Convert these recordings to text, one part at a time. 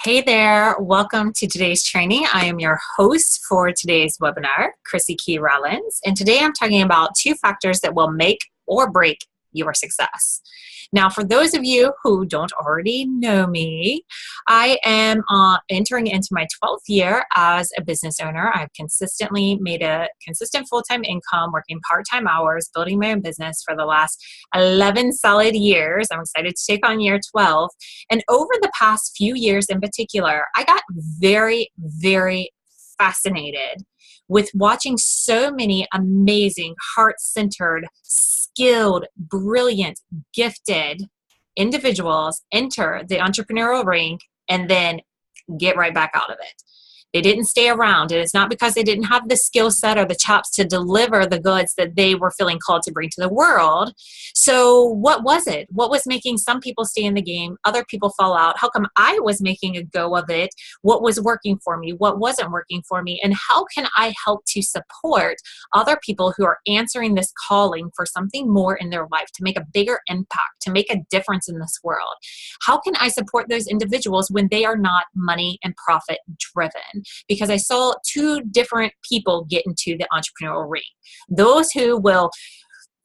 Hey there, welcome to today's training. I am your host for today's webinar, Chrissy Key Rollins, and today I'm talking about two factors that will make or break your success. Now, for those of you who don't already know me, I am entering into my 12th year as a business owner. I've consistently made a consistent full-time income, working part-time hours, building my own business for the last 11 solid years. I'm excited to take on year 12. And over the past few years in particular, I got very fascinated with watching so many amazing, heart-centered, skilled, brilliant, gifted individuals enter the entrepreneurial ring and then get right back out of it. They didn't stay around, and it's not because they didn't have the skill set or the chops to deliver the goods that they were feeling called to bring to the world. So what was it? What was making some people stay in the game, other people fall out? How come I was making a go of it? What was working for me? What wasn't working for me? And how can I help to support other people who are answering this calling for something more in their life, to make a bigger impact, to make a difference in this world? How can I support those individuals when they are not money and profit driven? Because I saw two different people get into the entrepreneurial ring. Those who will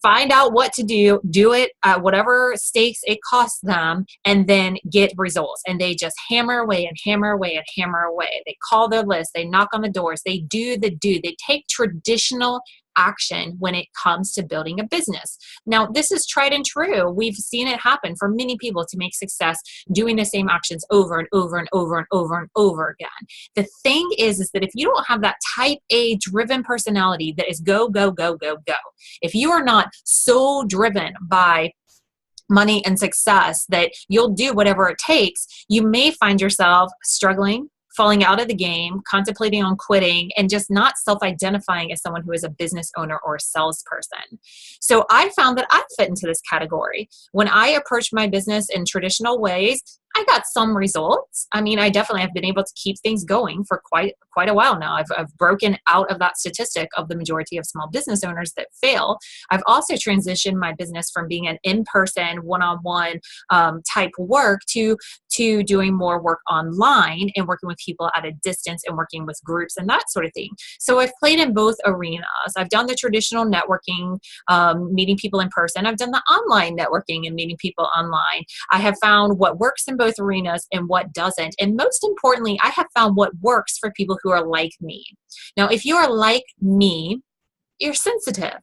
find out what to do it at whatever stakes it costs them, and then get results. And they just hammer away and hammer away and hammer away. They call their list, they knock on the doors, they they take traditional action when it comes to building a business. Now, this is tried and true. We've seen it happen for many people to make success doing the same actions over and over and over and over and over again. The thing is that if you don't have that type A driven personality that is go, go, go, go, go, if you are not so driven by money and success that you'll do whatever it takes, you may find yourself struggling, falling out of the game, contemplating on quitting, and just not self-identifying as someone who is a business owner or a salesperson. So I found that I fit into this category. When I approached my business in traditional ways, I got some results. I mean, I definitely have been able to keep things going for quite a while now. I've broken out of that statistic of the majority of small business owners that fail. I've also transitioned my business from being an in-person, one-on-one type work to doing more work online and working with people at a distance and working with groups and that sort of thing. So I've played in both arenas. I've done the traditional networking, meeting people in person. I've done the online networking and meeting people online. I have found what works in both arenas and what doesn't. And most importantly, I have found what works for people who are like me. Now, if you are like me, you're sensitive.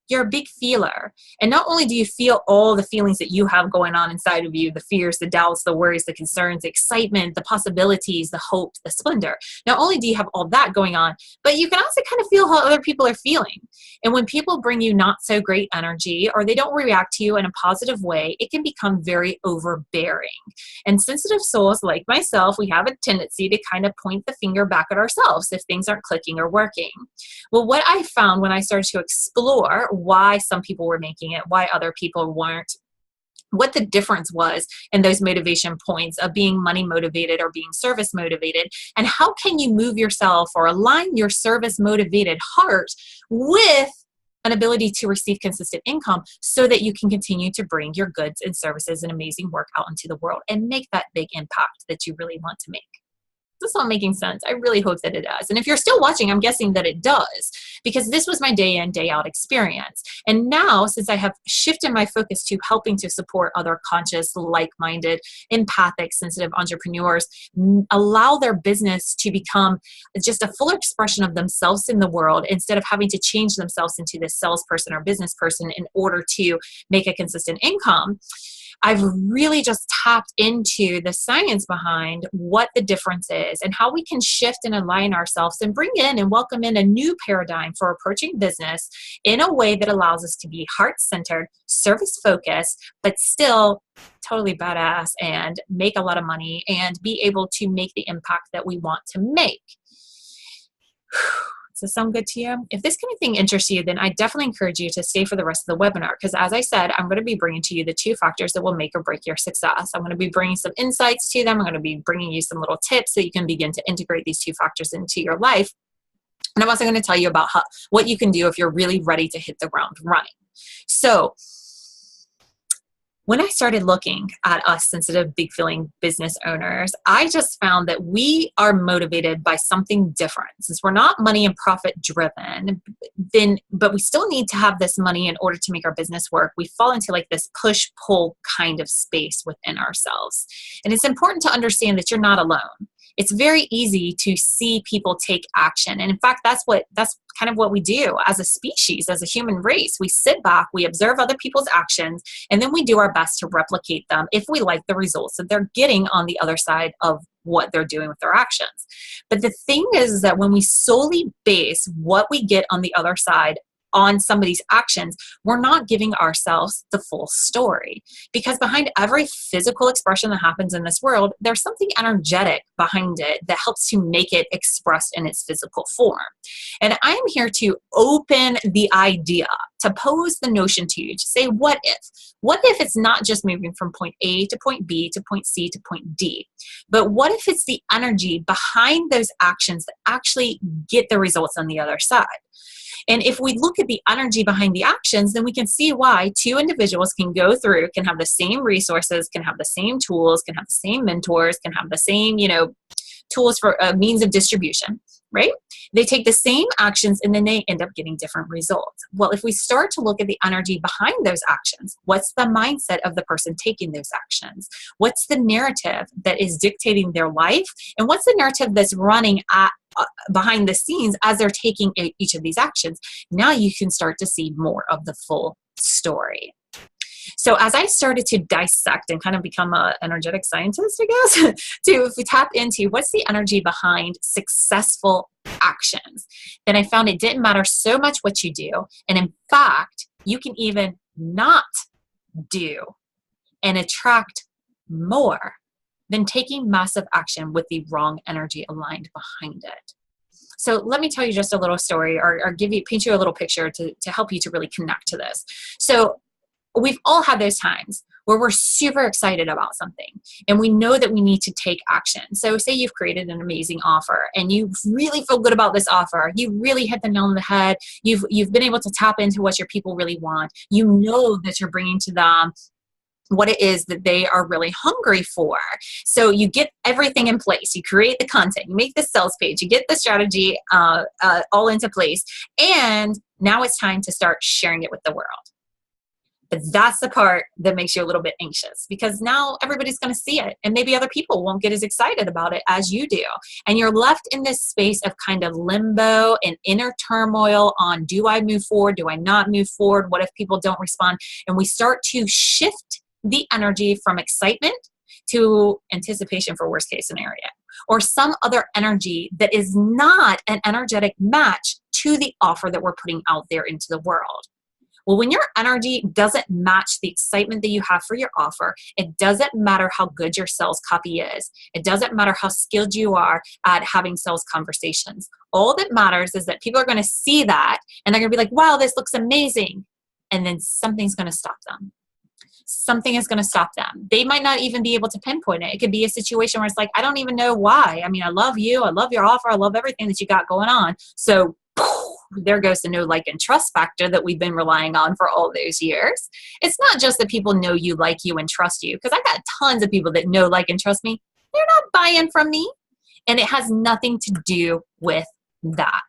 You're a big feeler. And not only do you feel all the feelings that you have going on inside of you, the fears, the doubts, the worries, the concerns, the excitement, the possibilities, the hope, the splendor. Not only do you have all that going on, but you can also kind of feel how other people are feeling. And when people bring you not so great energy, or they don't react to you in a positive way, it can become very overbearing. And sensitive souls like myself, we have a tendency to kind of point the finger back at ourselves if things aren't clicking or working. Well, what I found when I started to explore why some people were making it, why other people weren't, what the difference was in those motivation points of being money motivated or being service motivated, and how can you move yourself or align your service motivated heart with an ability to receive consistent income so that you can continue to bring your goods and services and amazing work out into the world and make that big impact that you really want to make. This is all making sense. I really hope that it does. And if you're still watching, I'm guessing that it does, because this was my day in, day out experience. And now, since I have shifted my focus to helping to support other conscious, like-minded, empathic, sensitive entrepreneurs, allow their business to become just a fuller expression of themselves in the world instead of having to change themselves into this salesperson or business person in order to make a consistent income, I've really just tapped into the science behind what the difference is and how we can shift and align ourselves and bring in and welcome in a new paradigm for approaching business in a way that allows us to be heart-centered, service-focused, but still totally badass and make a lot of money and be able to make the impact that we want to make. Does this sound good to you? If this kind of thing interests you, then I definitely encourage you to stay for the rest of the webinar, because as I said, I'm going to be bringing to you the two factors that will make or break your success. I'm going to be bringing some insights to them. I'm going to be bringing you some little tips so you can begin to integrate these two factors into your life. And I'm also going to tell you about what you can do if you're really ready to hit the ground running. So When I started looking at us sensitive, big feeling business owners, I just found that we are motivated by something different. Since we're not money and profit driven, but we still need to have this money in order to make our business work. We fall into like this push pull kind of space within ourselves. And it's important to understand that you're not alone. It's very easy to see people take action. And in fact, that's kind of what we do as a species, as a human race. We sit back, we observe other people's actions, and then we do our best to replicate them if we like the results that they're getting on the other side of what they're doing with their actions. But the thing is that when we solely base what we get on the other side on somebody's actions, we're not giving ourselves the full story. Because behind every physical expression that happens in this world, there's something energetic behind it that helps to make it expressed in its physical form. And I am here to open the idea, to pose the notion to you, to say, what if? What if it's not just moving from point A to point B to point C to point D? But what if it's the energy behind those actions that actually get the results on the other side? And if we look at the energy behind the actions, then we can see why two individuals can go through, can have the same resources, can have the same tools, can have the same mentors, can have the same, tools for means of distribution, right? They take the same actions and then they end up getting different results. Well, if we start to look at the energy behind those actions, what's the mindset of the person taking those actions? What's the narrative that is dictating their life? And what's the narrative that's running behind the scenes as they're taking each of these actions? Now you can start to see more of the full story. So as I started to dissect and kind of become an energetic scientist, I guess, if we tap into what's the energy behind successful actions, then I found it didn't matter so much what you do. And in fact, you can even not do and attract more than taking massive action with the wrong energy aligned behind it. So let me tell you just a little story or paint you a little picture to help you to really connect to this. So we've all had those times where we're super excited about something and we know that we need to take action. So say you've created an amazing offer and you really feel good about this offer. You really hit the nail on the head. You've been able to tap into what your people really want. You know that you're bringing to them what it is that they are really hungry for. So you get everything in place. You create the content, you make the sales page, you get the strategy all into place. And now it's time to start sharing it with the world. But that's the part that makes you a little bit anxious because now everybody's going to see it and maybe other people won't get as excited about it as you do. And you're left in this space of kind of limbo and inner turmoil on, do I move forward? Do I not move forward? What if people don't respond? And we start to shift the energy from excitement to anticipation for worst case scenario or some other energy that is not an energetic match to the offer that we're putting out there into the world. Well, when your energy doesn't match the excitement that you have for your offer, it doesn't matter how good your sales copy is. It doesn't matter how skilled you are at having sales conversations. All that matters is that people are going to see that and they're going to be like, wow, this looks amazing. And then something's going to stop them. Something is going to stop them. They might not even be able to pinpoint it. It could be a situation where it's like, I don't even know why. I mean, I love you. I love your offer. I love everything that you got going on. So there goes the know, like, and trust factor that we've been relying on for all those years. It's not just that people know you, like you, and trust you, because I got tons of people that know, like, and trust me. They're not buying from me. And it has nothing to do with that.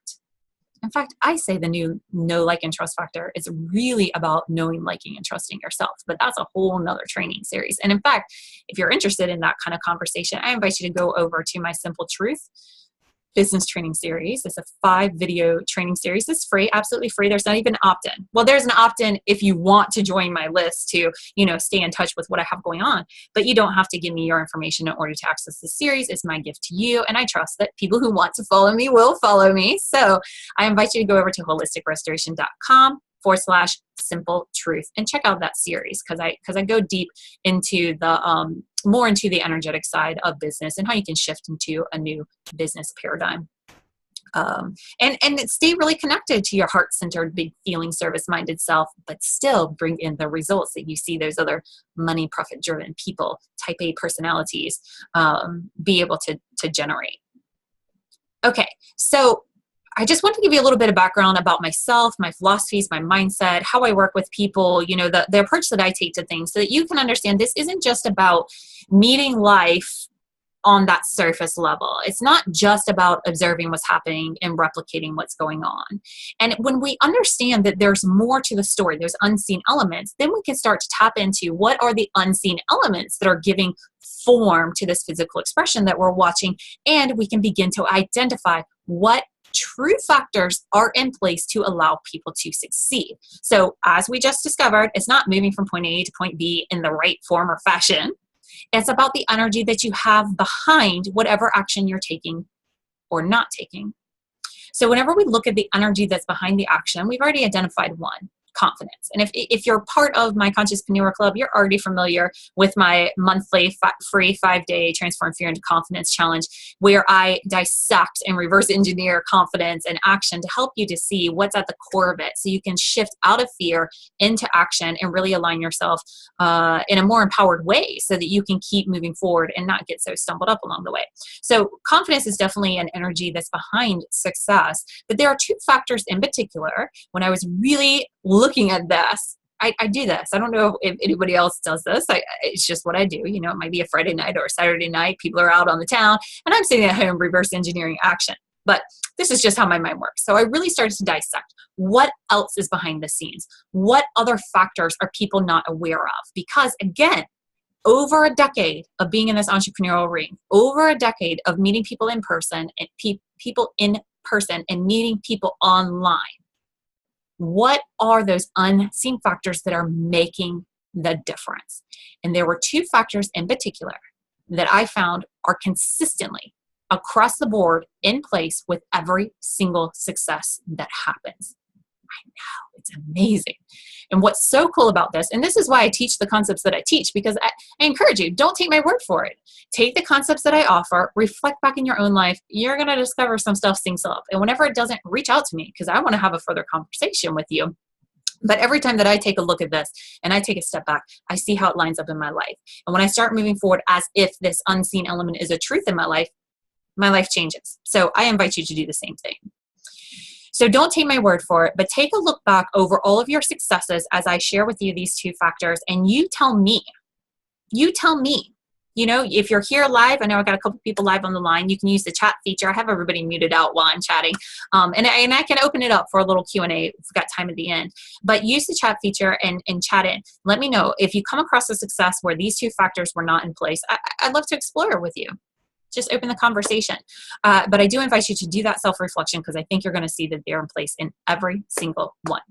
In fact, I say the know, like, and trust factor is really about knowing, liking, and trusting yourself. But that's a whole nother training series. And in fact, if you're interested in that kind of conversation, I invite you to go over to my Simple Truth business training series. It's a 5-video training series. It's free, absolutely free. There's not even an opt-in. Well, there's an opt-in if you want to join my list to, stay in touch with what I have going on, but you don't have to give me your information in order to access this series. It's my gift to you. And I trust that people who want to follow me will follow me. So I invite you to go over to holisticrestoration.com/simple truth and check out that series because I go deep into the more into the energetic side of business and how you can shift into a new business paradigm. And stay really connected to your heart-centered, big feeling, service-minded self, but still bring in the results that you see those other money, profit-driven people, type A personalities, be able to generate. Okay, so I just want to give you a little bit of background about myself, my philosophies, my mindset, how I work with people, you know, the approach that I take to things, so that you can understand this isn't just about meeting life on that surface level. It's not just about observing what's happening and replicating what's going on. And when we understand that there's more to the story, there's unseen elements, then we can start to tap into what are the unseen elements that are giving form to this physical expression that we're watching. And we can begin to identify what true factors are in place to allow people to succeed. So as we just discovered, it's not moving from point A to point B in the right form or fashion. It's about the energy that you have behind whatever action you're taking or not taking. So whenever we look at the energy that's behind the action, we've already identified one: confidence. And if you're part of my Consciouspreneur Club, you're already familiar with my monthly free 5-day Transform Fear into Confidence challenge, where I dissect and reverse engineer confidence and action to help you to see what's at the core of it, so you can shift out of fear into action and really align yourself in a more empowered way, so that you can keep moving forward and not get so stumbled up along the way. So confidence is definitely an energy that's behind success, but there are two factors in particular. When I was really looking at this, I do this. I don't know if anybody else does this. It's just what I do. You know, it might be a Friday night or a Saturday night. People are out on the town, and I'm sitting at home reverse engineering action. But this is just how my mind works. So I really started to dissect what else is behind the scenes. What other factors are people not aware of? Because again, over a decade of being in this entrepreneurial ring, over a decade of meeting people in person and people in person and meeting people online, what are those unseen factors that are making the difference? And there were two factors in particular that I found are consistently across the board in place with every single success that happens. I know, it's amazing. And what's so cool about this, and this is why I teach the concepts that I teach, because I encourage you, don't take my word for it. Take the concepts that I offer, reflect back in your own life. You're going to discover some stuff syncs up. And whenever it doesn't, reach out to me, because I want to have a further conversation with you. But every time that I take a look at this and I take a step back, I see how it lines up in my life. And when I start moving forward as if this unseen element is a truth in my life changes. So I invite you to do the same thing. So don't take my word for it, but take a look back over all of your successes as I share with you these two factors, and you tell me, you know, if you're here live, I know I got a couple people live on the line, you can use the chat feature. I have everybody muted out while I'm chatting. And I can open it up for a little Q&A if we've got time at the end, but use the chat feature and chat in. Let me know if you come across a success where these two factors were not in place. I'd love to explore with you. Just open the conversation. But I do invite you to do that self-reflection, because I think you're going to see that they're in place in every single one.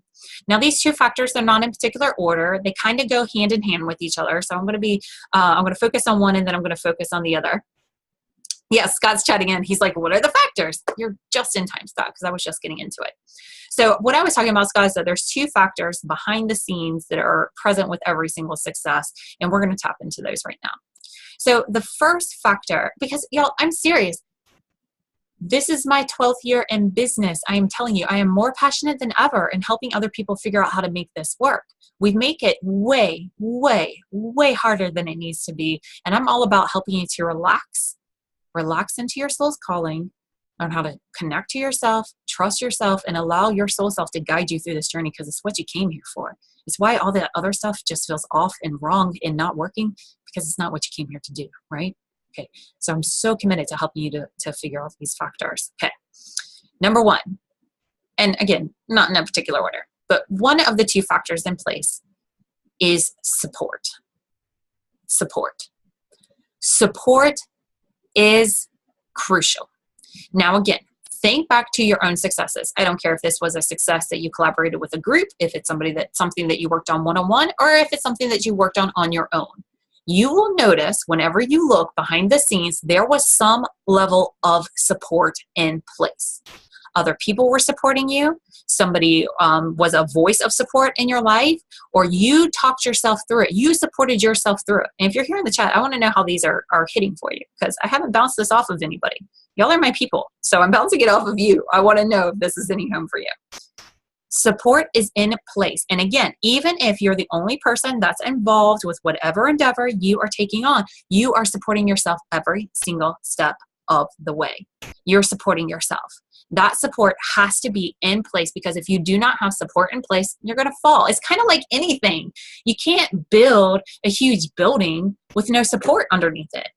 Now, these two factors, they're not in particular order. They kind of go hand in hand with each other. So I'm going to focus on one, and then I'm going to focus on the other. Yeah, Scott's chatting in. He's like, what are the factors? You're just in time, Scott, because I was just getting into it. So what I was talking about, Scott, is that there's two factors behind the scenes that are present with every single success, and we're going to tap into those right now. So the first factor, because y'all, I'm serious. This is my 12th year in business. I am telling you, I am more passionate than ever in helping other people figure out how to make this work. We make it way, way, way harder than it needs to be. And I'm all about helping you to relax into your soul's calling, learn how to connect to yourself, trust yourself, and allow your soul self to guide you through this journey, because it's what you came here for. It's why all that other stuff just feels off and wrong and not working, because it's not what you came here to do, right? Okay, so I'm so committed to helping you to figure out these factors. Okay, number one, and again, not in a particular order, but one of the two factors in place is support. Support. Support is crucial. Now, again, think back to your own successes. I don't care if this was a success that you collaborated with a group, if it's something that you worked on one-on-one, or if it's something that you worked on your own. You will notice whenever you look behind the scenes, there was some level of support in place. Other people were supporting you. Somebody was a voice of support in your life, or you talked yourself through it. You supported yourself through it. And if you're here in the chat, I want to know how these are hitting for you, because I haven't bounced this off of anybody. Y'all are my people, so I'm bouncing it off of you. I want to know if this is hitting home for you. Support is in place. And again, even if you're the only person that's involved with whatever endeavor you are taking on, you are supporting yourself every single step of the way. You're supporting yourself. That support has to be in place, because if you do not have support in place, you're going to fall. It's kind of like anything. You can't build a huge building with no support underneath it.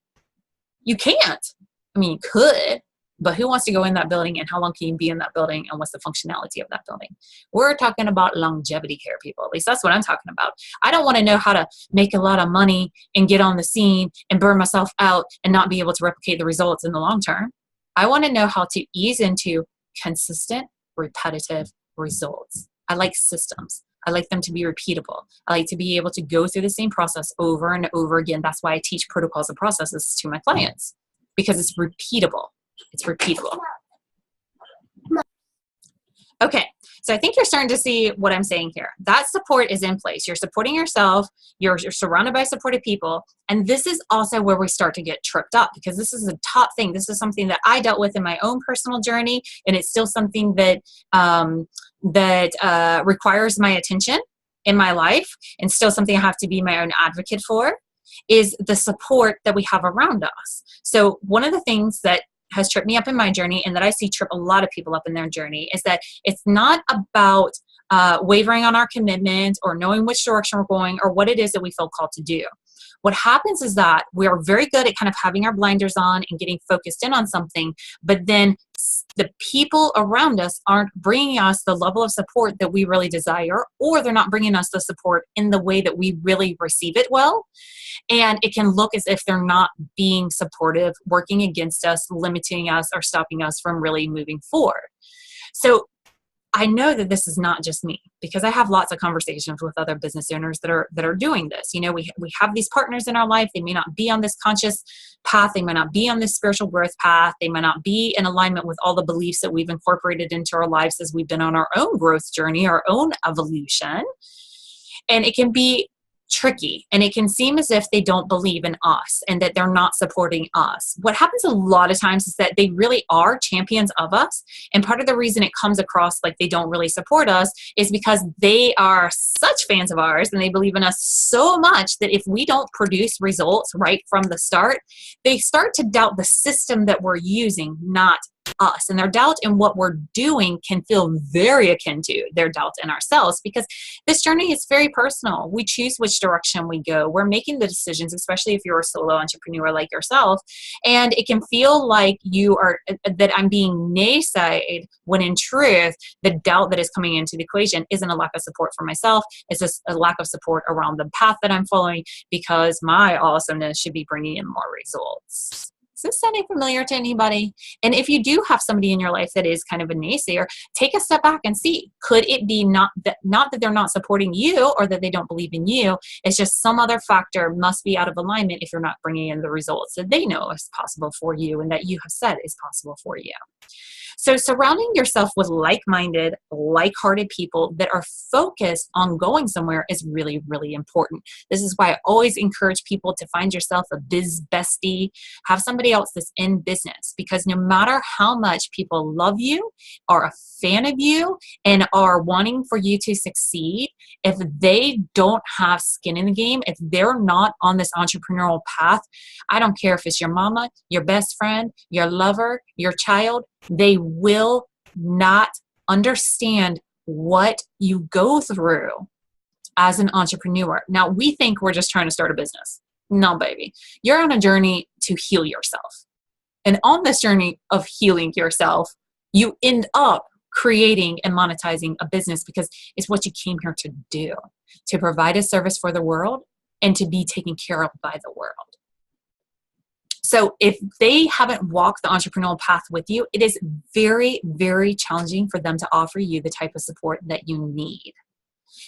You can't. I mean, you could, but who wants to go in that building, and how long can you be in that building, and what's the functionality of that building? We're talking about longevity here, people. At least that's what I'm talking about. I don't want to know how to make a lot of money and get on the scene and burn myself out and not be able to replicate the results in the long term. I want to know how to ease into consistent, repetitive results. I like systems. I like them to be repeatable. I like to be able to go through the same process over and over again. That's why I teach protocols and processes to my clients, because it's repeatable. It's repeatable. Okay, so I think you're starting to see what I'm saying here. That support is in place. You're supporting yourself. You're surrounded by supportive people. And this is also where we start to get tripped up, because this is a top thing. This is something that I dealt with in my own personal journey, and it's still something that requires my attention in my life, and still something I have to be my own advocate for, is the support that we have around us. So one of the things that has tripped me up in my journey, and that I see trip a lot of people up in their journey, is that it's not about wavering on our commitment or knowing which direction we're going or what it is that we feel called to do. What happens is that we are very good at kind of having our blinders on and getting focused in on something, but then the people around us aren't bringing us the level of support that we really desire, or they're not bringing us the support in the way that we really receive it well. And it can look as if they're not being supportive, working against us, limiting us, or stopping us from really moving forward. So I know that this is not just me, because I have lots of conversations with other business owners that are doing this. You know, we have these partners in our life. They may not be on this conscious path. They might not be on this spiritual growth path. They might not be in alignment with all the beliefs that we've incorporated into our lives as we've been on our own growth journey, our own evolution. And it can be tricky, and it can seem as if they don't believe in us and that they're not supporting us. What happens a lot of times is that they really are champions of us, and part of the reason it comes across like they don't really support us is because they are such fans of ours and they believe in us so much that if we don't produce results right from the start, they start to doubt the system that we're using, not us. And their doubt in what we're doing can feel very akin to their doubt in ourselves, because this journey is very personal. We choose which direction we go. We're making the decisions, especially if you're a solo entrepreneur like yourself. And it can feel like that I'm being naysayed, when in truth, the doubt that is coming into the equation isn't a lack of support for myself. It's just a lack of support around the path that I'm following, because my awesomeness should be bringing in more results. Is this sounding familiar to anybody? And if you do have somebody in your life that is kind of a naysayer, take a step back and see, could it be not that they're not supporting you or that they don't believe in you? It's just some other factor must be out of alignment if you're not bringing in the results that they know is possible for you and that you have said is possible for you. So surrounding yourself with like-minded, like-hearted people that are focused on going somewhere is really, really important. This is why I always encourage people to find yourself a biz bestie, have somebody else that's in business, because no matter how much people love you, are a fan of you, and are wanting for you to succeed, if they don't have skin in the game, if they're not on this entrepreneurial path, I don't care if it's your mama, your best friend, your lover, your child, they will not understand what you go through as an entrepreneur. Now, we think we're just trying to start a business. No, baby. You're on a journey to heal yourself. And on this journey of healing yourself, you end up creating and monetizing a business, because it's what you came here to do, to provide a service for the world and to be taken care of by the world. So if they haven't walked the entrepreneurial path with you, it is very, very challenging for them to offer you the type of support that you need.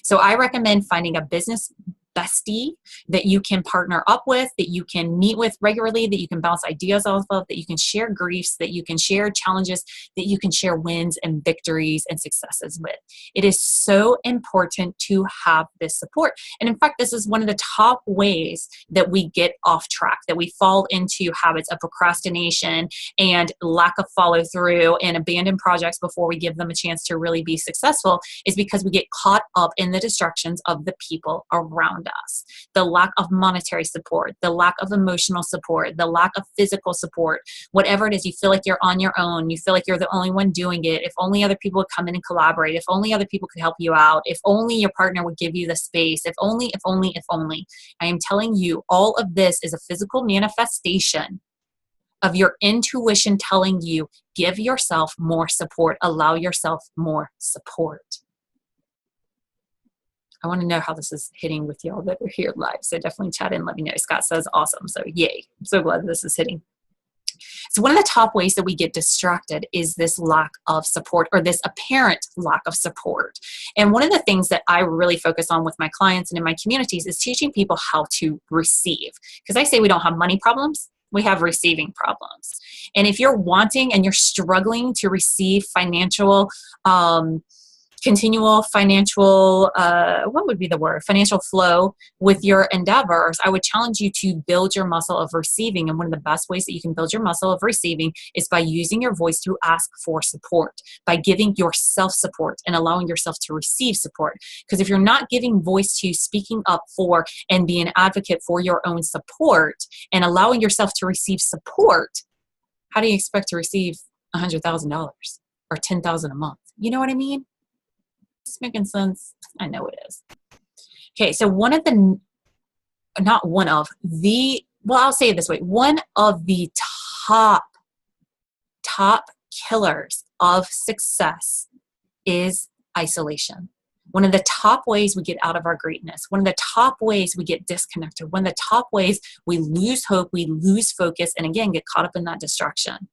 So I recommend finding a business bestie that you can partner up with, that you can meet with regularly, that you can bounce ideas off of, that you can share griefs, that you can share challenges, that you can share wins and victories and successes with. It is so important to have this support. And in fact, this is one of the top ways that we get off track, that we fall into habits of procrastination and lack of follow through and abandon projects before we give them a chance to really be successful, is because we get caught up in the distractions of the people around us, the lack of monetary support, the lack of emotional support, the lack of physical support, whatever it is, you feel like you're on your own. You feel like you're the only one doing it. If only other people would come in and collaborate. If only other people could help you out. If only your partner would give you the space. If only, if only, if only. I am telling you, all of this is a physical manifestation of your intuition telling you, give yourself more support, allow yourself more support. I want to know how this is hitting with y'all that are here live. So definitely chat in, let me know. Scott says awesome. So yay. I'm so glad this is hitting. So one of the top ways that we get distracted is this lack of support, or this apparent lack of support. And one of the things that I really focus on with my clients and in my communities is teaching people how to receive. Because I say we don't have money problems, we have receiving problems. And if you're wanting and you're struggling to receive financial, continual financial, what would be the word? Financial flow with your endeavors, I would challenge you to build your muscle of receiving. And one of the best ways that you can build your muscle of receiving is by using your voice to ask for support, by giving yourself support and allowing yourself to receive support. Because if you're not giving voice to speaking up for and be an advocate for your own support and allowing yourself to receive support, how do you expect to receive $100,000 or $10,000 a month? You know what I mean? It's making sense. I know it is. Okay, so one of the top killers of success is isolation. One of the top ways we get out of our greatness, one of the top ways we get disconnected, one of the top ways we lose hope, we lose focus, and again, get caught up in that distraction.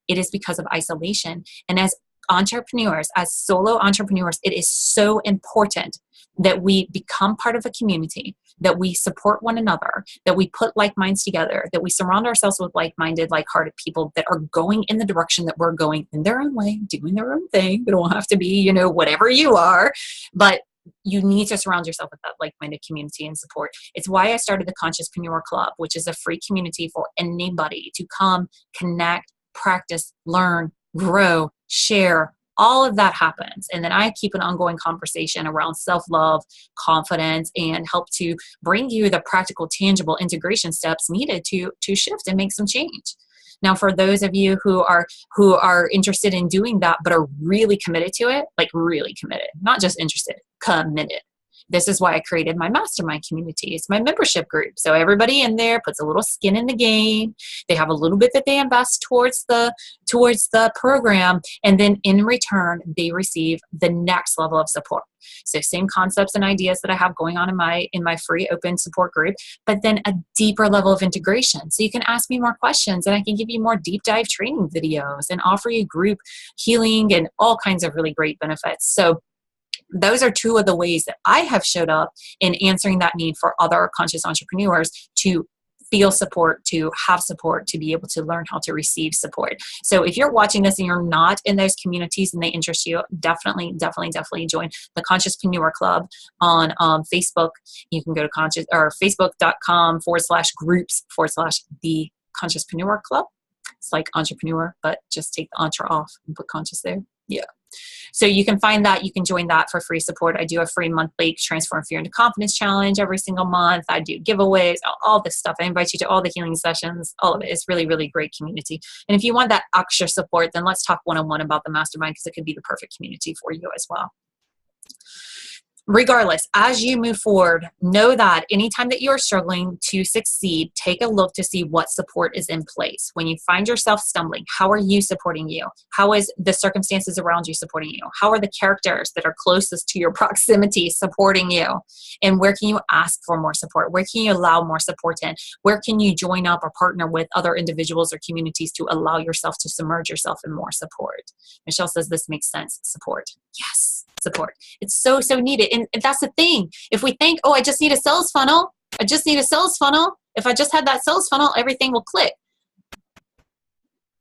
It is because of isolation. And as entrepreneurs, as solo entrepreneurs, it is so important that we become part of a community, that we support one another, that we put like minds together, that we surround ourselves with like-minded, like-hearted people that are going in the direction that we're going in their own way, doing their own thing. They don't have to be, whatever you are, but you need to surround yourself with that like-minded community and support. It's why I started the Consciouspreneur Club, which is a free community for anybody to come, connect, practice, learn, grow, share. All of that happens. And then I keep an ongoing conversation around self-love, confidence, and help to bring you the practical, tangible integration steps needed to shift and make some change. Now, for those of you who are interested in doing that, but are really committed to it, like really committed, not just interested, committed. This is why I created my mastermind community. It's my membership group. So everybody in there puts a little skin in the game. They have a little bit that they invest towards the program. And then in return, they receive the next level of support. So same concepts and ideas that I have going on in my free open support group, but then a deeper level of integration. So you can ask me more questions and I can give you more deep dive training videos and offer you group healing and all kinds of really great benefits. So those are two of the ways that I have showed up in answering that need for other conscious entrepreneurs to feel support, to have support, to be able to learn how to receive support. So if you're watching this and you're not in those communities and they interest you, definitely join the Consciouspreneur Club on Facebook. You can go to facebook.com/groups/the Consciouspreneur Club. It's like entrepreneur, but just take the entre off and put conscious there. Yeah. So you can find that. You can join that for free support. I do a free monthly Transform Fear into Confidence challenge every single month. I do giveaways, all this stuff. I invite you to all the healing sessions, all of it. It's really, really great community. And if you want that extra support, then let's talk one-on-one about the mastermind because it could be the perfect community for you as well. Regardless, as you move forward, know that anytime that you are struggling to succeed, take a look to see what support is in place. When you find yourself stumbling, how are you supporting you? How is the circumstances around you supporting you? How are the characters that are closest to your proximity supporting you? And where can you ask for more support? Where can you allow more support in? Where can you join up or partner with other individuals or communities to allow yourself to submerge yourself in more support? Michelle says this makes sense. Support. Yes. Support. It's so needed. And that's the thing. If we think, oh, I just need a sales funnel. If I just had that sales funnel, everything will click.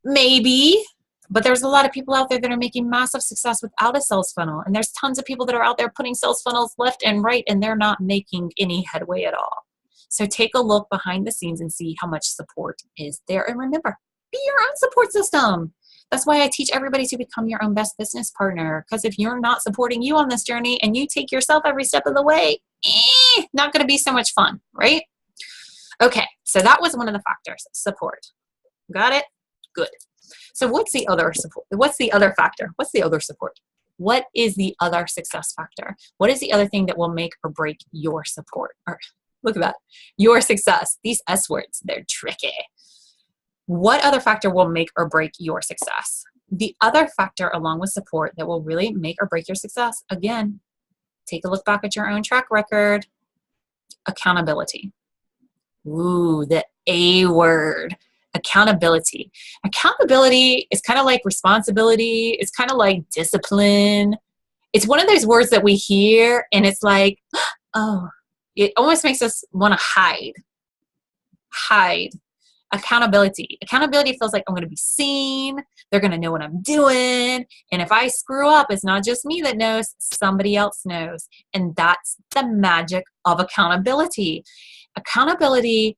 Maybe, but there's a lot of people out there that are making massive success without a sales funnel. And there's tons of people that are out there putting sales funnels left and right, and they're not making any headway at all. So take a look behind the scenes and see how much support is there. And remember, be your own support system. That's why I teach everybody to become your own best business partner. Because if you're not supporting you on this journey and you take yourself every step of the way, not going to be so much fun, right? Okay, so that was one of the factors, support. Got it? Good. So what's the other support? What's the other factor? What's the other support? What is the other success factor? What is the other thing that will make or break your support? Or look at that, your success. These S words, they're tricky. What other factor will make or break your success? The other factor along with support that will really make or break your success, again, take a look back at your own track record, accountability. Ooh, the A word, accountability. Accountability is kind of like responsibility. It's kind of like discipline. It's one of those words that we hear and it's like, oh, it almost makes us want to hide. Accountability. Accountability feels like I'm going to be seen. They're going to know what I'm doing. And if I screw up, it's not just me that knows, somebody else knows. And that's the magic of accountability. Accountability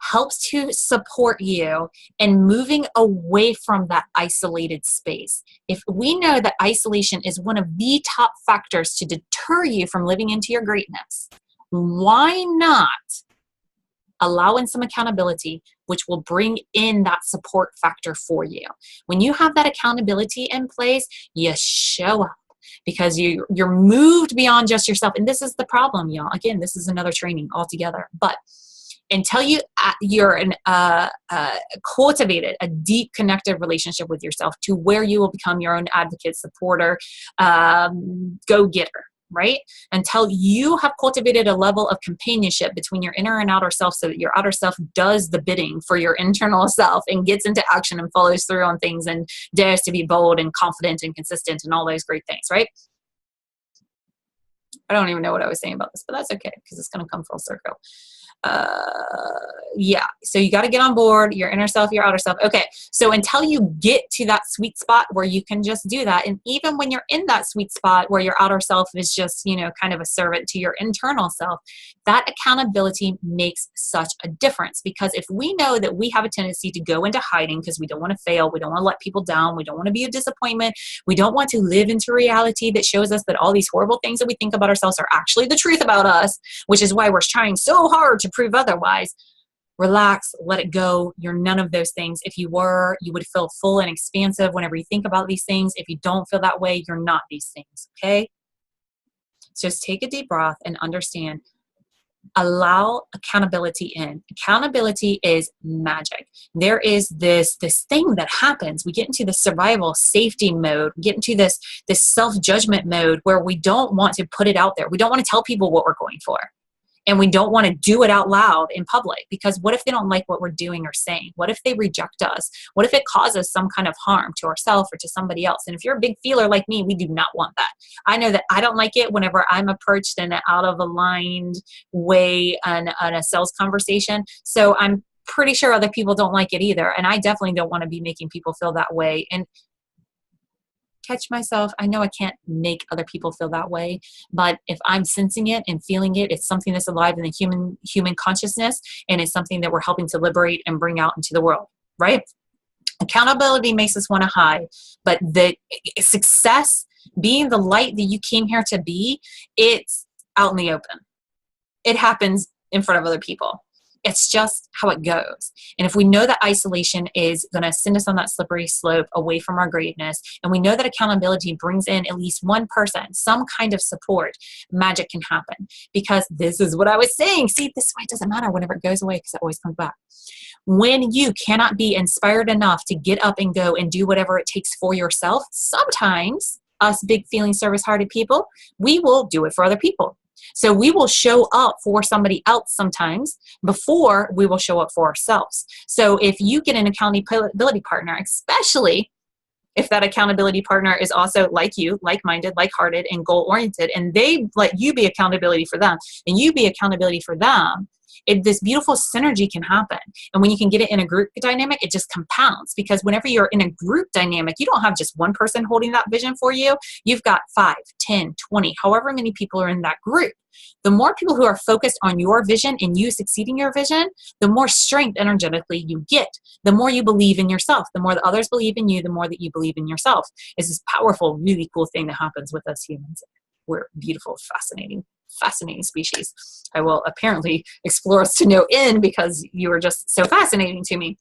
helps to support you in moving away from that isolated space. If we know that isolation is one of the top factors to deter you from living into your greatness, why not allow in some accountability, which will bring in that support factor for you? When you have that accountability in place, you show up because you're moved beyond just yourself. And this is the problem, y'all. Again, this is another training altogether. But until you're cultivated a deep connected relationship with yourself to where you will become your own advocate, supporter, go-getter, right? Until you have cultivated a level of companionship between your inner and outer self so that your outer self does the bidding for your internal self and gets into action and follows through on things and dares to be bold and confident and consistent and all those great things, right? I don't even know what I was saying about this, but that's okay because it's going to come full circle. Yeah, so you got to get on board your inner self, your outer self. Okay, so until you get to that sweet spot where you can just do that, and even when you're in that sweet spot where your outer self is just, kind of a servant to your internal self, that accountability makes such a difference. Because if we know that we have a tendency to go into hiding because we don't want to fail, we don't want to let people down, we don't want to be a disappointment, we don't want to live into reality that shows us that all these horrible things that we think about ourselves are actually the truth about us, which is why we're trying so hard to prove otherwise. Relax, let it go. You're none of those things. If you were, you would feel full and expansive whenever you think about these things. If you don't feel that way, you're not these things, okay? So just take a deep breath and understand. Allow accountability in. Accountability is magic. There is this thing that happens. We get into the survival safety mode. We get into this self-judgment mode where we don't want to put it out there. We don't want to tell people what we're going for. And we don't want to do it out loud in public because what if they don't like what we're doing or saying? What if they reject us? What if it causes some kind of harm to ourselves or to somebody else? And if you're a big feeler like me, we do not want that. I know that I don't like it whenever I'm approached in an out of aligned way on a sales conversation. So I'm pretty sure other people don't like it either. And I definitely don't want to be making people feel that way. And catch myself. I know I can't make other people feel that way, but if I'm sensing it and feeling it, it's something that's alive in the human consciousness, and it's something that we're helping to liberate and bring out into the world, right? Accountability makes us want to hide, but the success, being the light that you came here to be, it's out in the open. It happens in front of other people. It's just how it goes. And if we know that isolation is going to send us on that slippery slope away from our greatness, and we know that accountability brings in at least one person, some kind of support, magic can happen. Because this is what I was saying. See, this way it doesn't matter whenever it goes away because it always comes back. When you cannot be inspired enough to get up and go and do whatever it takes for yourself, sometimes us big feeling service-hearted people, we will do it for other people. So we will show up for somebody else sometimes before we will show up for ourselves. So if you get an accountability partner, especially if that accountability partner is also like you, like-minded, like-hearted, and goal-oriented, and they let you be accountability for them, and you be accountability for them, this beautiful synergy can happen. And when you can get it in a group dynamic, it just compounds, because whenever you're in a group dynamic, you don't have just one person holding that vision for you. You've got 5, 10, 20, however many people are in that group. The more people who are focused on your vision and you succeeding your vision, the more strength energetically you get. The more you believe in yourself, the more that others believe in you, the more that you believe in yourself. It's this powerful, really cool thing that happens with us humans. we're beautiful, fascinating species. I will apparently explore us to no end because you are just so fascinating to me.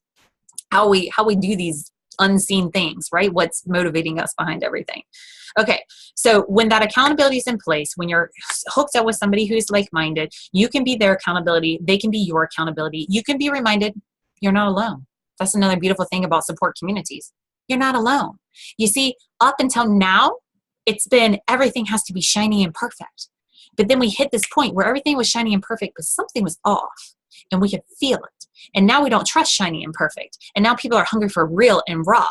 How we do these unseen things, right? What's motivating us behind everything. Okay, so when that accountability is in place, when you're hooked up with somebody who's like-minded, you can be their accountability, they can be your accountability. You can be reminded you're not alone. That's another beautiful thing about support communities. You're not alone. You see, up until now, it's been everything has to be shiny and perfect. But then we hit this point where everything was shiny and perfect, but something was off and we could feel it. And now we don't trust shiny and perfect. And now people are hungry for real and raw.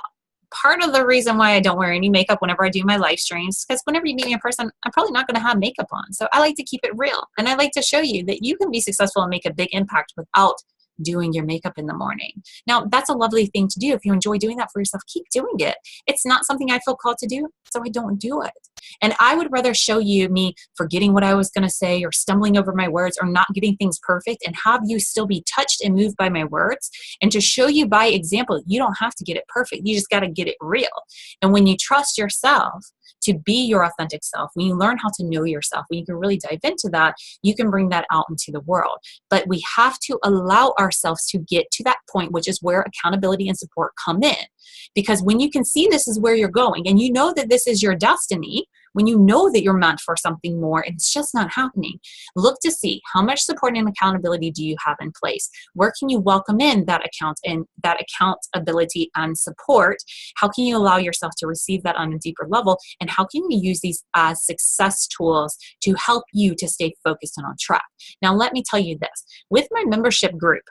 Part of the reason why I don't wear any makeup whenever I do my live streams, because whenever you meet me in person, I'm probably not going to have makeup on. So I like to keep it real. And I like to show you that you can be successful and make a big impact without doing your makeup in the morning. Now, that's a lovely thing to do. If you enjoy doing that for yourself, keep doing it. It's not something I feel called to do, so I don't do it. And I would rather show you me forgetting what I was going to say or stumbling over my words or not getting things perfect and have you still be touched and moved by my words, and to show you by example, you don't have to get it perfect. You just got to get it real. And when you trust yourself to be your authentic self, when you learn how to know yourself, when you can really dive into that, you can bring that out into the world. But we have to allow ourselves to get to that point, which is where accountability and support come in. Because when you can see this is where you're going and you know that this is your destiny, when you know that you're meant for something more and it's just not happening, look to see how much support and accountability do you have in place. Where can you welcome in that accountability and support? How can you allow yourself to receive that on a deeper level? And how can you use these as success tools to help you to stay focused and on track? Now, let me tell you this. With my membership group,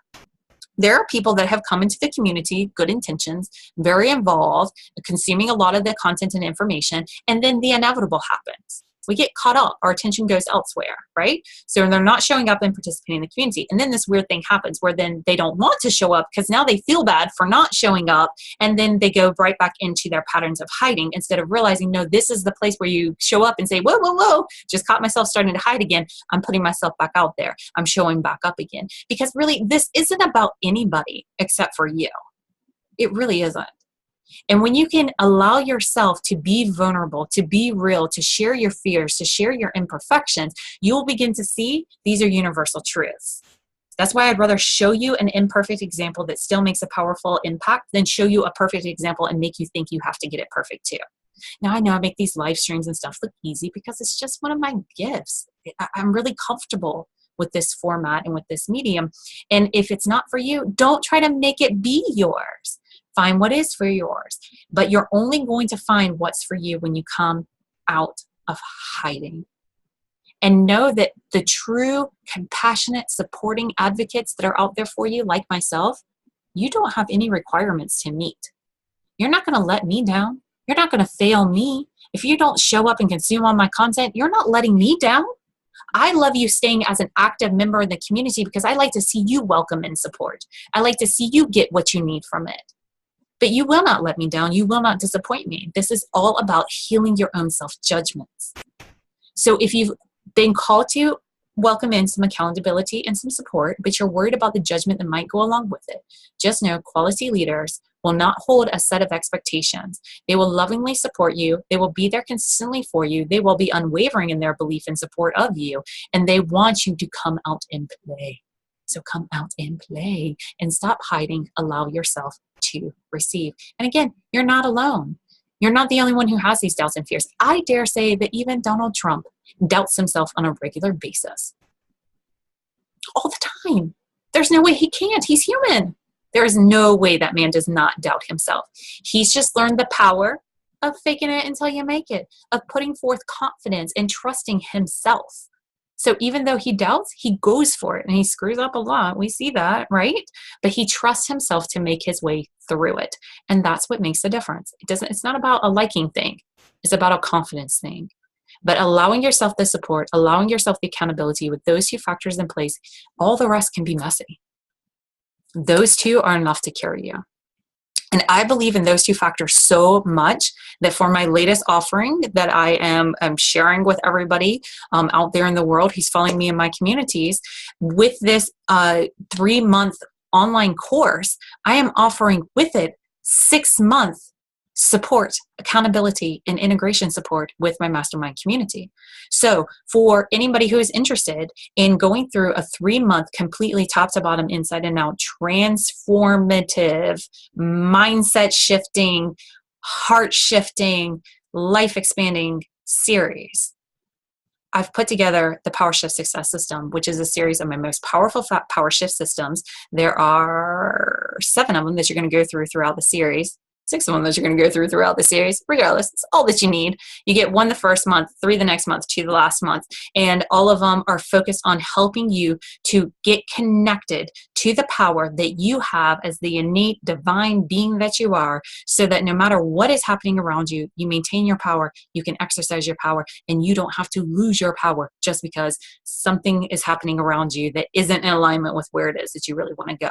there are people that have come into the community, good intentions, very involved, consuming a lot of the content and information, and then the inevitable happens. We get caught up, our attention goes elsewhere, right? So they're not showing up and participating in the community. And then this weird thing happens where then they don't want to show up because now they feel bad for not showing up. And then they go right back into their patterns of hiding instead of realizing, no, this is the place where you show up and say, whoa, whoa, whoa, just caught myself starting to hide again. I'm putting myself back out there. I'm showing back up again. Because really, this isn't about anybody except for you. It really isn't. And when you can allow yourself to be vulnerable, to be real, to share your fears, to share your imperfections, you will begin to see these are universal truths. That's why I'd rather show you an imperfect example that still makes a powerful impact than show you a perfect example and make you think you have to get it perfect too. Now, I know I make these live streams and stuff look easy because it's just one of my gifts. I'm really comfortable with this format and with this medium. And if it's not for you, don't try to make it be yours. Find what is for yours. But you're only going to find what's for you when you come out of hiding. And know that the true, compassionate, supporting advocates that are out there for you, like myself, you don't have any requirements to meet. You're not going to let me down. You're not going to fail me. If you don't show up and consume all my content, you're not letting me down. I love you staying as an active member in the community because I like to see you welcome and support. I like to see you get what you need from it. But you will not let me down. You will not disappoint me. This is all about healing your own self-judgments. So if you've been called to welcome in some accountability and some support, but you're worried about the judgment that might go along with it, just know quality leaders will not hold a set of expectations. They will lovingly support you. They will be there consistently for you. They will be unwavering in their belief and support of you. And they want you to come out and play. So come out and play and stop hiding. Allow yourself to receive. And again, you're not alone. You're not the only one who has these doubts and fears. I dare say that even Donald Trump doubts himself on a regular basis. All the time. There's no way he can't. He's human. There is no way that man does not doubt himself. He's just learned the power of faking it until you make it, of putting forth confidence and trusting himself. So even though he doubts, he goes for it and he screws up a lot. We see that, right? But he trusts himself to make his way through it. And that's what makes the difference. It's not about a liking thing. It's about a confidence thing. But allowing yourself the support, allowing yourself the accountability with those two factors in place, all the rest can be messy. Those two are enough to carry you. And I believe in those two factors so much that for my latest offering that I am sharing with everybody out there in the world who's following me in my communities, with this 3-month online course, I am offering with it 6-month support, accountability, and integration support with my mastermind community. So for anybody who is interested in going through a 3-month completely top to bottom, inside and out, transformative, mindset shifting, heart shifting, life expanding series, I've put together the Power Shift Success System, which is a series of my most powerful Power Shift systems. There are 7 of them that you're going to go through throughout the series. 6 of them that you're going to go through throughout the series. Regardless, it's all that you need. You get 1 the first month, 3 the next month, 2 the last month. And all of them are focused on helping you to get connected to the power that you have as the innate divine being that you are, so that no matter what is happening around you, you maintain your power, you can exercise your power, and you don't have to lose your power just because something is happening around you that isn't in alignment with where it is that you really want to go.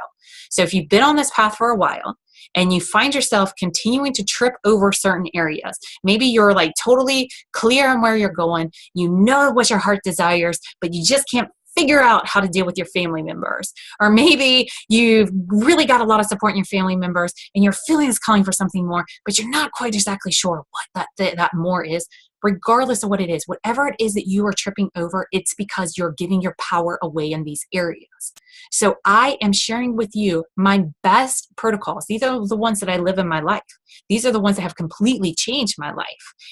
So if you've been on this path for a while, and you find yourself continuing to trip over certain areas. Maybe you're like totally clear on where you're going. You know what your heart desires, but you just can't figure out how to deal with your family members. Or maybe you've really got a lot of support in your family members and your feeling is calling for something more, but you're not quite exactly sure what that more is. Regardless of what it is, whatever it is that you are tripping over, it's because you're giving your power away in these areas. So I am sharing with you my best protocols. These are the ones that I live in my life. These are the ones that have completely changed my life.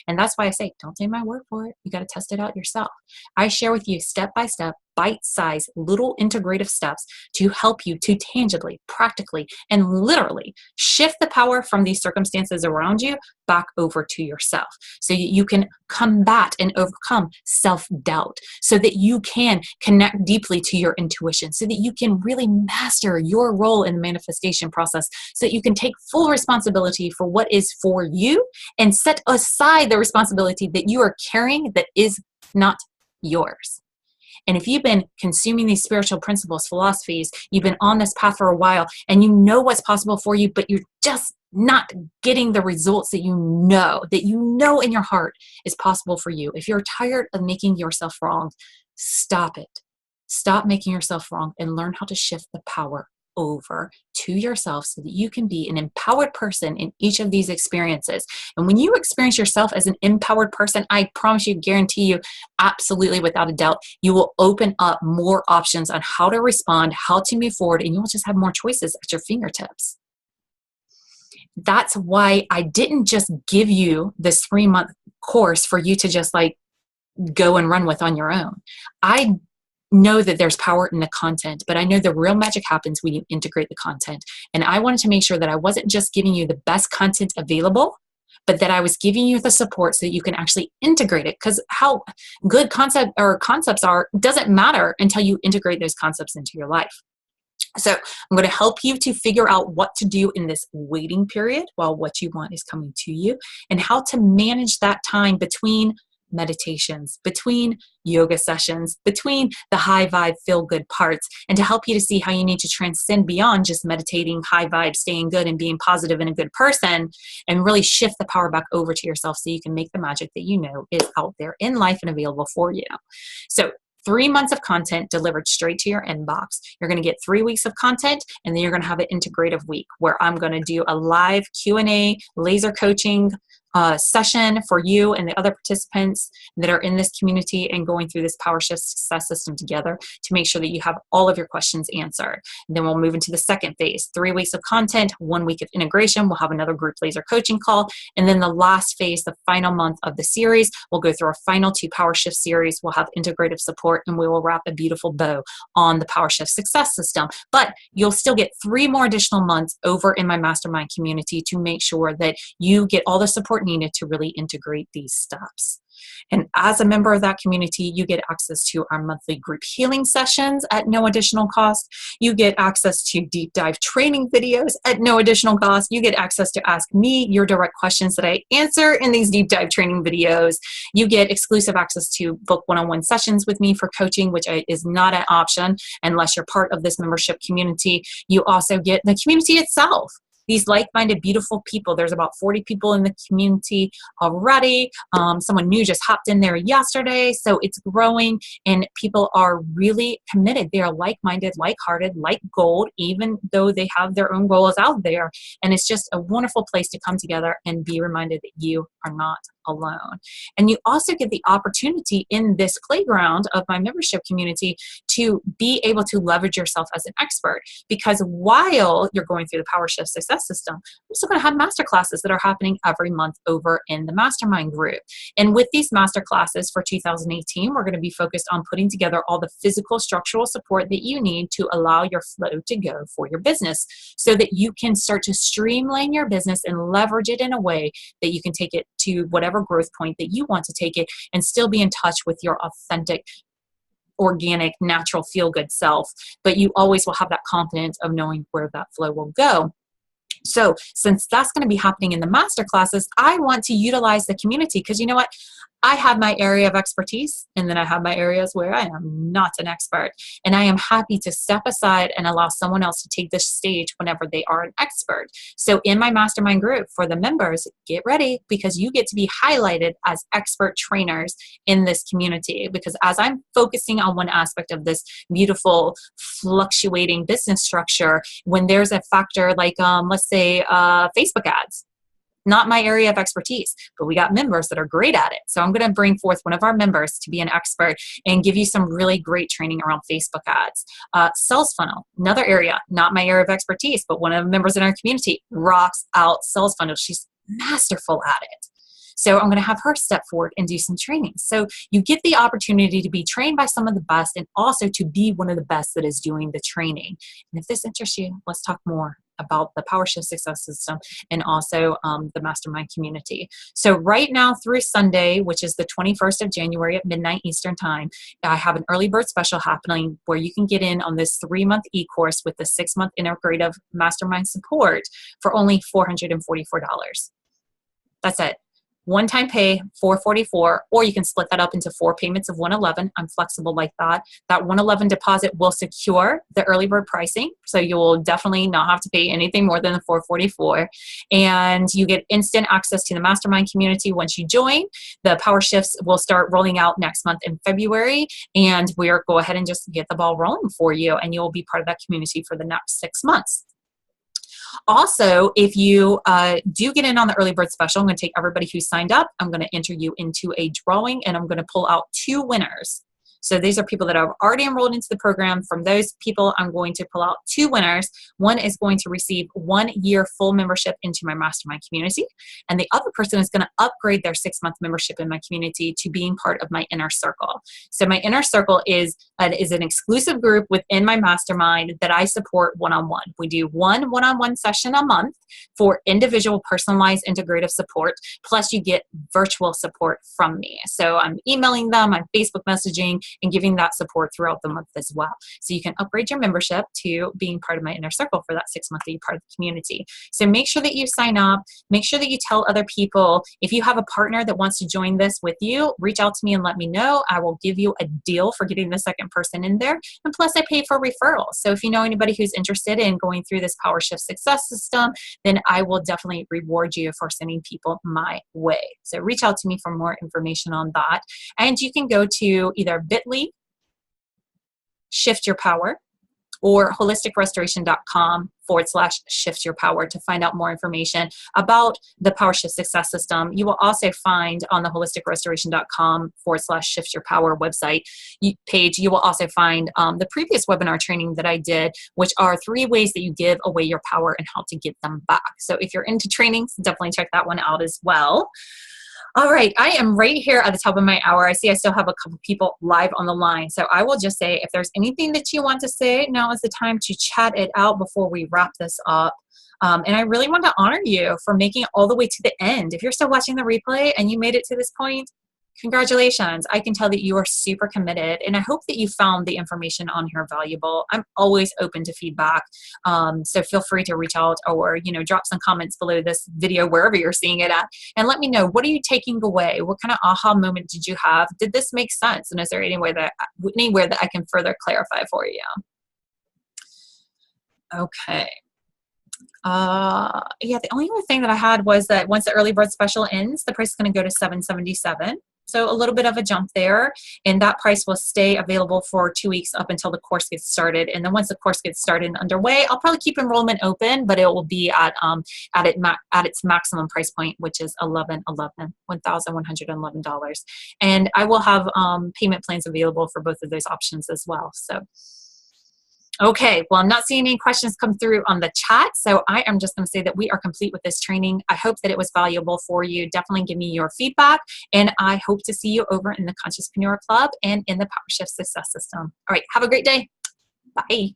And that's why I say, don't take my word for it. You got to test it out yourself. I share with you step-by-step, bite-sized, little integrative steps to help you to tangibly, practically, and literally shift the power from these circumstances around you back over to yourself, so you can combat and overcome self-doubt, so that you can connect deeply to your intuition, so that you can really master your role in the manifestation process, so that you can take full responsibility for what is for you and set aside the responsibility that you are carrying that is not yours. And if you've been consuming these spiritual principles, philosophies, you've been on this path for a while, and you know what's possible for you, but you're just not getting the results that you know in your heart is possible for you. If you're tired of making yourself wrong, stop it. Stop making yourself wrong and learn how to shift the power over to yourself, so that you can be an empowered person in each of these experiences. And when you experience yourself as an empowered person, I promise you, guarantee you, absolutely without a doubt, you will open up more options on how to respond, how to move forward, and you'll just have more choices at your fingertips. That's why I didn't just give you this 3-month course for you to just like go and run with on your own. I know that there's power in the content, but I know the real magic happens when you integrate the content. And I wanted to make sure that I wasn't just giving you the best content available, but that I was giving you the support so that you can actually integrate it. Because how good concepts are doesn't matter until you integrate those concepts into your life. So I'm going to help you to figure out what to do in this waiting period while what you want is coming to you, and how to manage that time between meditations, between yoga sessions, between the high vibe, feel good parts, and to help you to see how you need to transcend beyond just meditating, high vibe, staying good, and being positive and a good person, and really shift the power back over to yourself so you can make the magic that you know is out there in life and available for you. So 3 months of content delivered straight to your inbox. You're going to get 3 weeks of content, and then you're going to have an integrative week where I'm going to do a live Q&A, laser coaching session for you and the other participants that are in this community and going through this Power Shift Success System together to make sure that you have all of your questions answered. And then we'll move into the second phase, 3 weeks of content, 1 week of integration. We'll have another group laser coaching call. And then the last phase, the final month of the series, we'll go through our final 2 Power Shift series. We'll have integrative support, and we will wrap a beautiful bow on the Power Shift Success System. But you'll still get 3 more additional months over in my mastermind community to make sure that you get all the support needed to really integrate these steps. And as a member of that community, you get access to our monthly group healing sessions at no additional cost. You get access to deep dive training videos at no additional cost. You get access to ask me your direct questions that I answer in these deep dive training videos. You get exclusive access to book one-on-one sessions with me for coaching, which is not an option unless you're part of this membership community. You also get the community itself. these like-minded, beautiful people. There's about 40 people in the community already. Someone new just hopped in there yesterday, so it's growing, and people are really committed. They are like-minded, like-hearted, like gold, even though they have their own goals out there. And it's just a wonderful place to come together and be reminded that you are not alone. And you also get the opportunity in this playground of my membership community to be able to leverage yourself as an expert, because while you're going through the PowerShift Success System, I'm still going to have master classes that are happening every month over in the mastermind group. And with these master classes for 2018, we're going to be focused on putting together all the physical structural support that you need to allow your flow to go for your business, so that you can start to streamline your business and leverage it in a way that you can take it to whatever growth point that you want to take it, and still be in touch with your authentic, organic, natural, feel-good self. But you always will have that confidence of knowing where that flow will go. So since that's going to be happening in the master classes, I want to utilize the community, because you know what? I have my area of expertise, and then I have my areas where I am not an expert. And I am happy to step aside and allow someone else to take this stage whenever they are an expert. So in my mastermind group for the members, get ready, because you get to be highlighted as expert trainers in this community. Because as I'm focusing on one aspect of this beautiful, fluctuating business structure, when there's a factor like, let's say, Facebook ads, not my area of expertise, but we got members that are great at it. So I'm going to bring forth one of our members to be an expert and give you some really great training around Facebook ads. Sales funnel, another area, not my area of expertise, but one of the members in our community rocks out sales funnel. She's masterful at it. So I'm going to have her step forward and do some training. So you get the opportunity to be trained by some of the best, and also to be one of the best that is doing the training. And if this interests you, let's talk more about the PowerShift Success System and also the mastermind community. So right now through Sunday, which is the 21st of January at midnight Eastern time, I have an early bird special happening where you can get in on this 3-month e-course with the 6-month integrative mastermind support for only $444. That's it. One-time pay, $444, or you can split that up into 4 payments of $111. I'm flexible like that. That $111 deposit will secure the early bird pricing, so you will definitely not have to pay anything more than the $444. And you get instant access to the mastermind community once you join. The Power Shifts will start rolling out next month in February, and we'll go ahead and just get the ball rolling for you, and you'll be part of that community for the next 6 months. Also, if you do get in on the early bird special, I'm going to take everybody who signed up. I'm going to enter you into a drawing, and I'm going to pull out 2 winners. So these are people that have already enrolled into the program. From those people, I'm going to pull out 2 winners. One is going to receive 1 year full membership into my mastermind community, and the other person is going to upgrade their 6-month membership in my community to being part of my inner circle. So my inner circle is an exclusive group within my mastermind that I support one-on-one. We do one one-on-one session a month for individual personalized integrative support, plus you get virtual support from me. So I'm emailing them, I'm Facebook messaging, and giving that support throughout the month as well. So you can upgrade your membership to being part of my inner circle for that 6 months that you're part of the community. So make sure that you sign up. Make sure that you tell other people. If you have a partner that wants to join this with you, reach out to me and let me know. I will give you a deal for getting the second person in there. And plus I pay for referrals. So if you know anybody who's interested in going through this PowerShift Success System, then I will definitely reward you for sending people my way. So reach out to me for more information on that. And you can go to either bit.ly, Shift Your Power, or holisticrestoration.com/shift your power to find out more information about the PowerShift Success System. You will also find on the holisticrestoration.com/shift your power website page, you will also find the previous webinar training that I did, which are 3 ways that you give away your power and how to get them back. So if you're into trainings, definitely check that one out as well. All right, I am right here at the top of my hour. I see I still have a couple people live on the line. So I will just say, if there's anything that you want to say, now is the time to chat it out before we wrap this up. And I really want to honor you for making it all the way to the end. If you're still watching the replay and you made it to this point, congratulations. I can tell that you are super committed, and I hope that you found the information on here valuable. I'm always open to feedback, so feel free to reach out or drop some comments below this video wherever you're seeing it at, and let me know, what are you taking away? What kind of aha moment did you have? Did this make sense? And is there anywhere that I can further clarify for you? Okay. Yeah, the only other thing that I had was that once the early bird special ends, the price is going to go to $777. So a little bit of a jump there, and that price will stay available for 2 weeks up until the course gets started. And then once the course gets started and underway, I'll probably keep enrollment open, but it will be at its maximum price point, which is $1,111. And I will have payment plans available for both of those options as well. So. Okay, well, I'm not seeing any questions come through on the chat, so I am just going to say that we are complete with this training. I hope that it was valuable for you. Definitely give me your feedback, and I hope to see you over in the Consciouspreneur Club and in the PowerShift Success System. All right, have a great day. Bye.